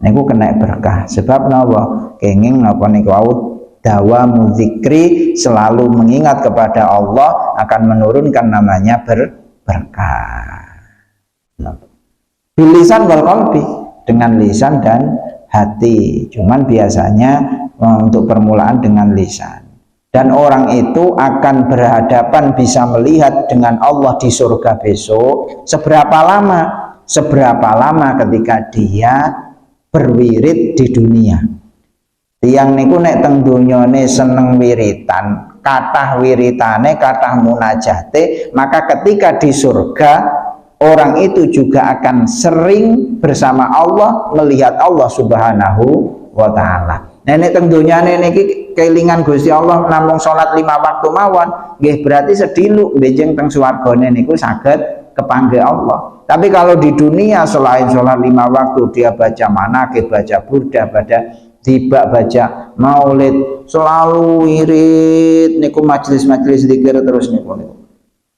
Niku kena berkah sebab napa? Kenging napa niku wau dawamu dzikri, selalu mengingat kepada Allah akan menurunkan namanya berkah. Bilisan wal qalbi, dengan lisan dan hati. Cuman biasanya untuk permulaan dengan lisan. Dan orang itu akan berhadapan bisa melihat dengan Allah di surga besok seberapa lama? Seberapa lama ketika dia berwirid di dunia. Tiang niku nek teng donyane seneng wiritan, kathah wiritane, kathah munajate, maka ketika di surga orang itu juga akan sering bersama Allah, melihat Allah Subhanahu wa Ta'ala. Nenek teng donyane niki kelingan Gusti Allah namung salat 5 waktu mawon, nggih berarti sediluk benjing teng swargane niku saged kepanggih Allah. Tapi kalau di dunia selain salat 5 waktu dia baca manaqib, baca burdah, baca maulid, selalu wirid niku majelis-majelis zikir terus niku.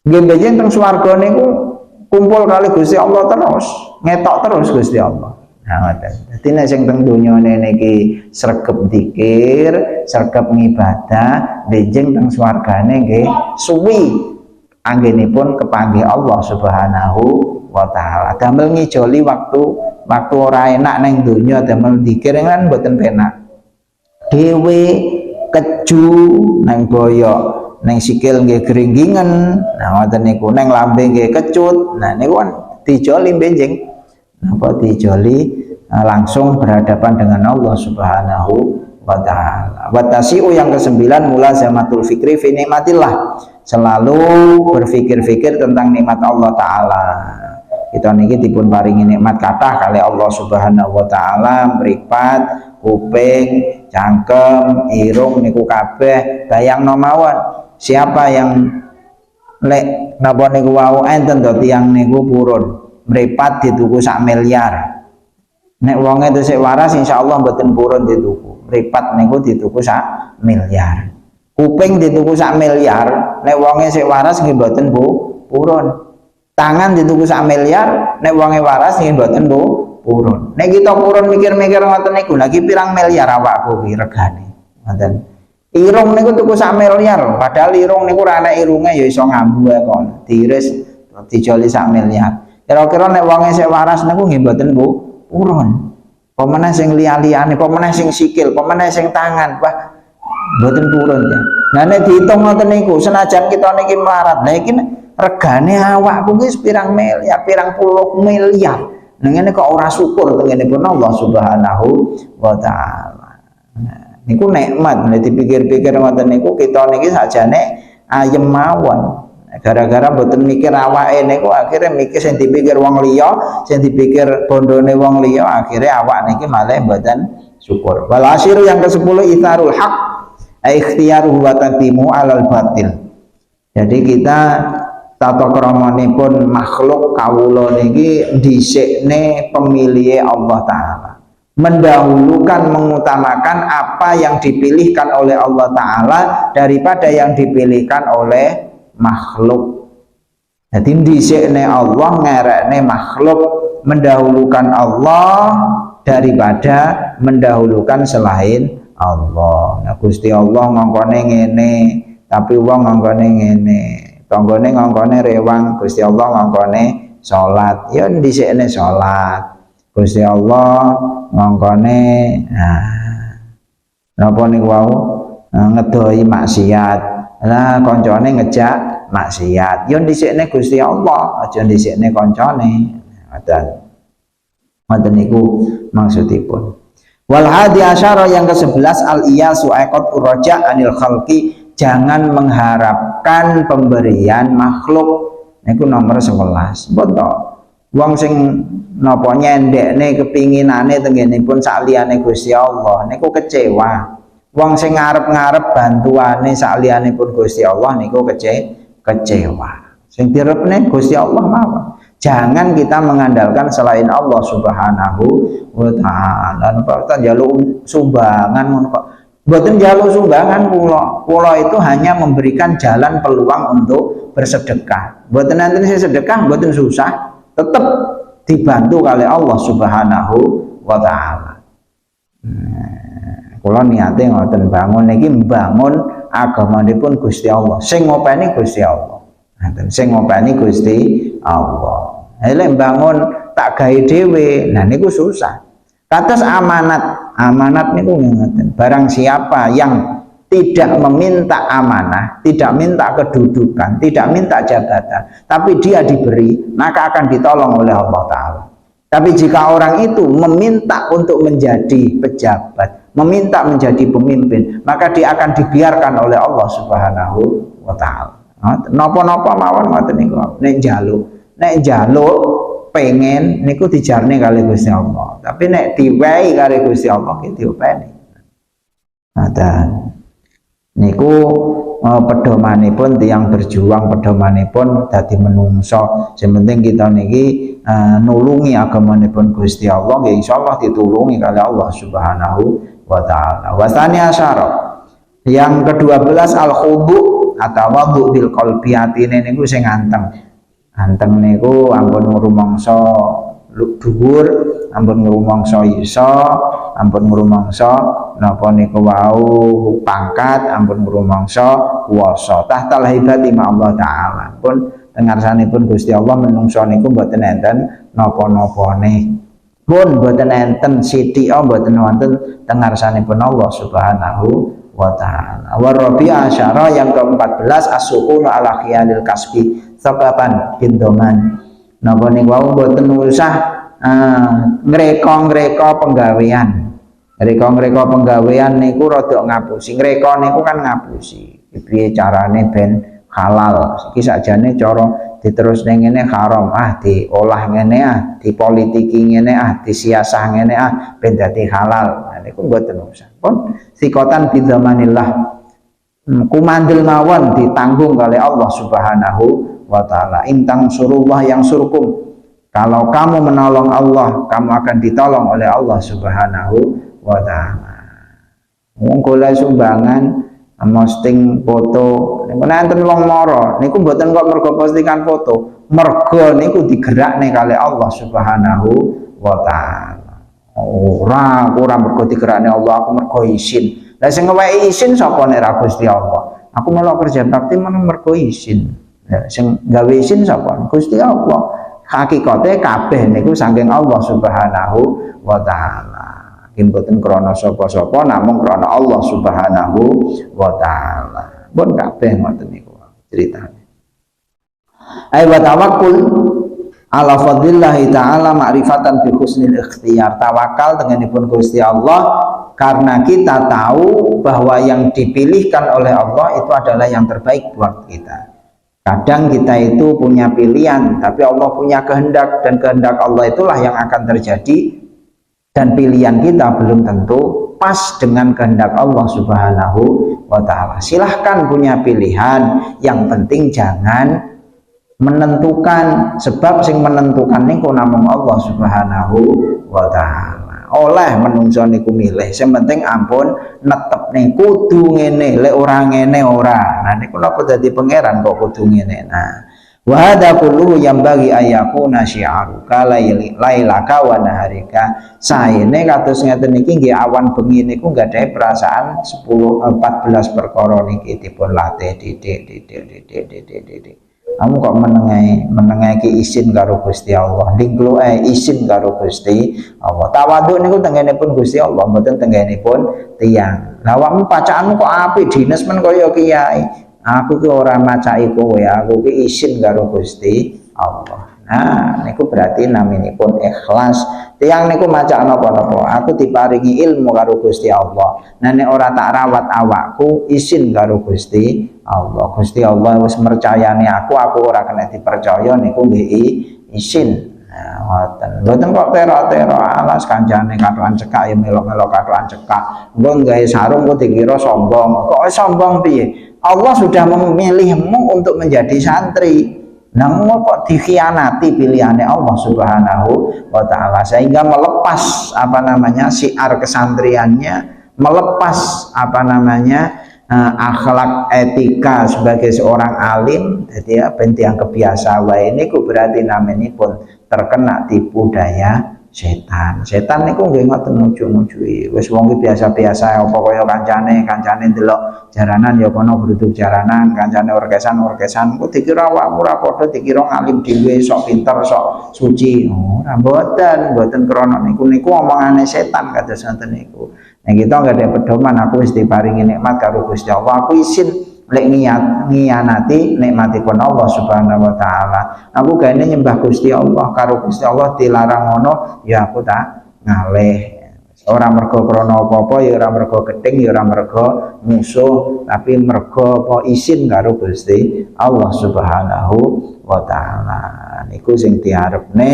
Nggih benjing teng swarga niku kumpul kali Gusti Allah terus, ngetok terus Gusti Allah. Nah, ngoten. Dadi nek sing teng donyane niki sregep zikir, sregep ngibadah, benjing teng swargane nggih suwi anggenipun kepanggih Allah Subhanahu wa taala. Damel ngijoli waktu ora enak ning donya damel zikir kan mboten penak. Dhewe keju nang boyok, nang sikil nggih geringgingen, nah ngoten niku nang lambe nggih kecut. Nah niku kan dijoli benjing. Napa dijoli langsung berhadapan dengan Allah Subhanahu wa taala. Wa tasiu yang ke-9 mulazamatul fikri fi nikmatillah. Selalu berpikir-pikir tentang nikmat Allah taala. Kita niki dipun paringi nikmat kathah kali Allah Subhanahu wa taala, mripat, kuping, cangkem, irung niku kabeh bayangno mawon. Siapa yang lek napa niku wau enten to tiyang niku purun mripat dituku 1 miliar. Nek wonge tesih waras insyaallah mboten purun dituku. Mripat niku dituku 1 miliar. Kuping dituku 1 miliar, nek wonge sik waras nggih mboten purun. Tangan dituku 1 miliar, nek wonge waras nggih mboten purun. Nek kita purun mikir-mikir ngoten niku lagi pirang miliar awakku ki regane. Ngoten. Irung niku tuku 1 miliar, padahal irung niku ora enek irunge ya iso ngambu ae kon. Diiris dijoli 1 miliar. Kira-kira nek wonge sik waras niku nggih mboten purun. Pemenah sing liya-liyane, pemenah sing sikil, pemenah sing tangan, wah mboten purun ya. Nah nek diitung ngoten niku, senajan kita niki melarat, nah iki regane awakku ki pirang miliar, pirang puluh miliar. Nah ngene kok ora syukur tengenipun Allah Subhanahu wa taala. Nah, niku nikmat, nek dipikir-pikir ngoten niku kita niki sakjane ayem mawon. Gara-gara mboten mikir awake niku akhirnya mikir sing dipikir wong liya, sing dipikir bondone wong liya, akhirnya awak niki malah mboten syukur. Wal asyiru yang ke-10 itharul haq, ikhtiyaruhu wa taqdimu alal batil. Jadi kita tata kramanipun makhluk kawula niki dhisikne pemilih Allah taala. Mendahulukan, mengutamakan apa yang dipilihkan oleh Allah taala daripada yang dipilihkan oleh makhluk. Jadi dhisikne Allah ngerekne makhluk, mendahulukan Allah daripada mendahulukan selain Allah. Nah Gusti Allah ngongkone ngene, tapi wong ngongkone ngene. Tanggane ngongkone rewang, Gusti Allah ngongkone salat. Ya dhisikne salat. Gusti Allah ngongkone napa niku wau ngedoi maksiat. Lah koncone ngejak maksiat. Yo dhisikne Gusti Allah, aja dhisikne koncone. Ngoten niku maksudipun. Wal hadi asyara yang ke-11 al iyasu aiqat uraja anil khalqi, jangan mengharapkan pemberian makhluk. Niku nomor 11. Betul. Wong sing napa nyendekne kepinginane tengenipun sakliyane Gusti Allah niku kecewa. Wong sing ngarep-ngarep bantuane sakliyanipun Gusti Allah niku kecewa. Sing direpne Gusti Allah mawon. Jangan kita mengandalkan selain Allah Subhanahu wa taala. Napa njaluk sumbangan ngono kok. Mboten njaluk sumbangan kula. Kula itu hanya memberikan jalan peluang untuk bersedekah. Mboten nanti sedekah mboten susah, tetap dibantu oleh Allah Subhanahu wa taala. Kula niate ngoten bangun niki mbangun agamanipun Gusti Allah. Sing ngopeni Gusti Allah. Sing ngopeni Gusti Allah. Lek bangun tak gawe dhewe, nah niku susah. Kados amanat niku ngoten. Barang siapa yang tidak meminta amanah, tidak minta kedudukan, tidak minta jabatan, tapi dia diberi, maka akan ditolong oleh Allah taala. Tapi jika orang itu meminta untuk menjadi pejabat, meminta menjadi pemimpin, maka dia akan dibiarkan oleh Allah Subhanahu wa taala. Napa-napa mawon ngoten niku. Nek njaluk pengen niku dijarne kali Gusti Allah. Tapi nek diwehi kali Gusti Allah ki diopeni. Ngoten. Niku pedomanipun tiyang berjuang, pedomanipun dadi menungso. Sing penting kita niki nulungi agamanipun Gusti Allah, nggih insyaallah ditulungi kali Allah Subhanahu wa taala. Wasani asyara. Yang ke-12 al-khudu atau wadu bil qalbi, atine niku sing anteng. Anteng niku ampun rumangsa dhuwur, ampun ngrumangsa isa, ampun ngrumangsa napa niku wau pangkat, ampun ngrumangsa kuwasa tahtal haibati ma Allah taala. Pun tengarsanipun Gusti Allah menungso niku mboten enten napa-napane. Pun mboten enten sithika mboten wonten tengarsanipun Allah Subhanahu wa taala. Wa rabi'a asyara yang ke-14 as-sukunu ala khiyalil kasbi sababan bindoman. Napa niku wau mboten usah ngreka-ngreka penggawean. Ngreka-ngreka penggawean niku rada ngapusi. Ngreka niku kan ngapusi. Piye carane ben halal. Iki sakjane cara diterusne ngene haram, diolah ngene dipolitiki ngene disiasah ngene ben dadi halal. Nah niku mboten usah. Pun sikotan bidamanillah. Kumandel mawon ditanggung oleh Allah Subhanahu wa taala. Intang surullah yang surkum. Kalau kamu menolong Allah, kamu akan ditolong oleh Allah Subhanahu wa taala. Wong golek sumbangan posting foto niku enten wong mara niku mboten kok mergo postingan foto, mergo niku digerakne kali Allah Subhanahu wa taala. Ora mergo digerakne Allah, aku mergo isin. Lah sing ngeweki isin sapa nek ra Gusti Allah? Aku melok kerja bakti men mergo isin. Lah sing gawe isin sapa? Gusti Allah. Hakikate kabeh niku saking Allah Subhanahu wa taala. Mboten krana sapa-sapa namung krana Allah Subhanahu wa taala. Pun kabeh ngoten niku critane. Ai wa tawakkul ala fadlillah taala ma'rifatan bi husnil ikhtiyar. Tawakal denganipun Gusti Allah karena kita tahu bahwa yang dipilihkan oleh Allah itu adalah yang terbaik buat kita. Kadang kita itu punya pilihan, tapi Allah punya kehendak, dan kehendak Allah itulah yang akan terjadi. Dan pilihan kita belum tentu pas dengan kehendak Allah Subhanahu wa taala. Silahkan punya pilihan, yang penting jangan menentukan, sebab sing menentukan niku namung Allah Subhanahu wa taala. Oleh menungso niku milih, sing penting ampun netepne kudu ngene, lek ora ngene ora. Nah niku napa dadi pangeran kok kudu ngene. Nah wa hadza kulluhu yambagi ayakuna syi'aruka lailaka wa naharika. Saene kados ngeten niki nggih awan bengi niku nggadahi perasaan 14 perkara niki dipun latih didik. Kamu kok menengahi izin karo Gusti Allah, dinglo izin karo Gusti Allah. Tawadhu niku tengenipun Gusti Allah, mboten tengenipun tiyang. Lah awakmu bacaanmu kok apik dines men kaya kiai. Aku ki ora macai kowe, aku ki izin karo Gusti Allah. Nah, niku berarti naminipun ikhlas. Tiyang niku maca napa-napa, aku diparingi ilmu karo Gusti Allah. Nah nek ora tak rawat awakku, izin karo Gusti Allah. Gusti Allah wis mercayani aku ora kena dipercaya niku nggih izin. Nah, ngoten kok tero-tero alas kancane katokan cekak ya melok-melok katokan cekak. Engko gawe sarung kok dikira sombong. Kok sombong piye? Allah sudah memilihmu untuk menjadi santri. Namun kok dikhianati pilihannya Allah Subhanahu wa taala, sehingga melepas syiar kesantriannya, melepas akhlak etika sebagai seorang alim. Jadi yang kebiasa wae niku berarti naminipun terkena tipu daya setan. Setan niku nggih ngoten muju-mujui. Wis wong ki biasa-biasa apa kaya kancane ndelok jaranan ya kono gruduk jaranan, kancane orkesan kok dikira awakmu ora padha, dikira ngalim dhewe sok pinter sok suci. Ora mboten krana niku omongane setan kados ngoten niku. Nek kita enggak ada pedoman, aku wis diparingi nikmat karo Gusti Allah, aku izin lek ngianati nikmatipun Allah Subhanahu wa taala. Aku gane nyembah Gusti Allah karo Gusti Allah dilarang ngono, ya aku tak ngalih. Ora mergo krana apa-apa, ya ora mergo gething, ya ora mergo musuh, tapi mergo izin karo Gusti Allah Subhanahu wa taala. Niku sing diarepne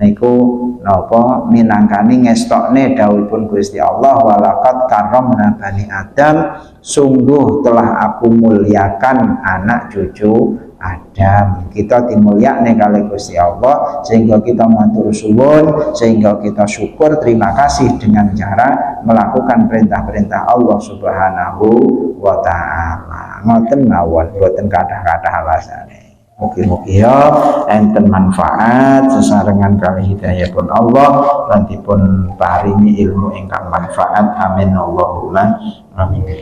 niku napa minangkani ngestokne dawuhipun Gusti Allah, walaqad karramna bani Adam, sungguh telah aku muliakan anak cucu Adam. Kita dimulyakne kali Gusti Allah sehingga kita matur suwun, sehingga kita syukur terima kasih dengan cara melakukan perintah-perintah Allah Subhanahu wa taala. Ngoten mawon, boten kathah-kathah alasane. Mugi-mugi ya enten manfaat sesarengan kali hidayahipun Allah lan dipun paringi ilmu ingkang manfaat. Amin Allahumma amin.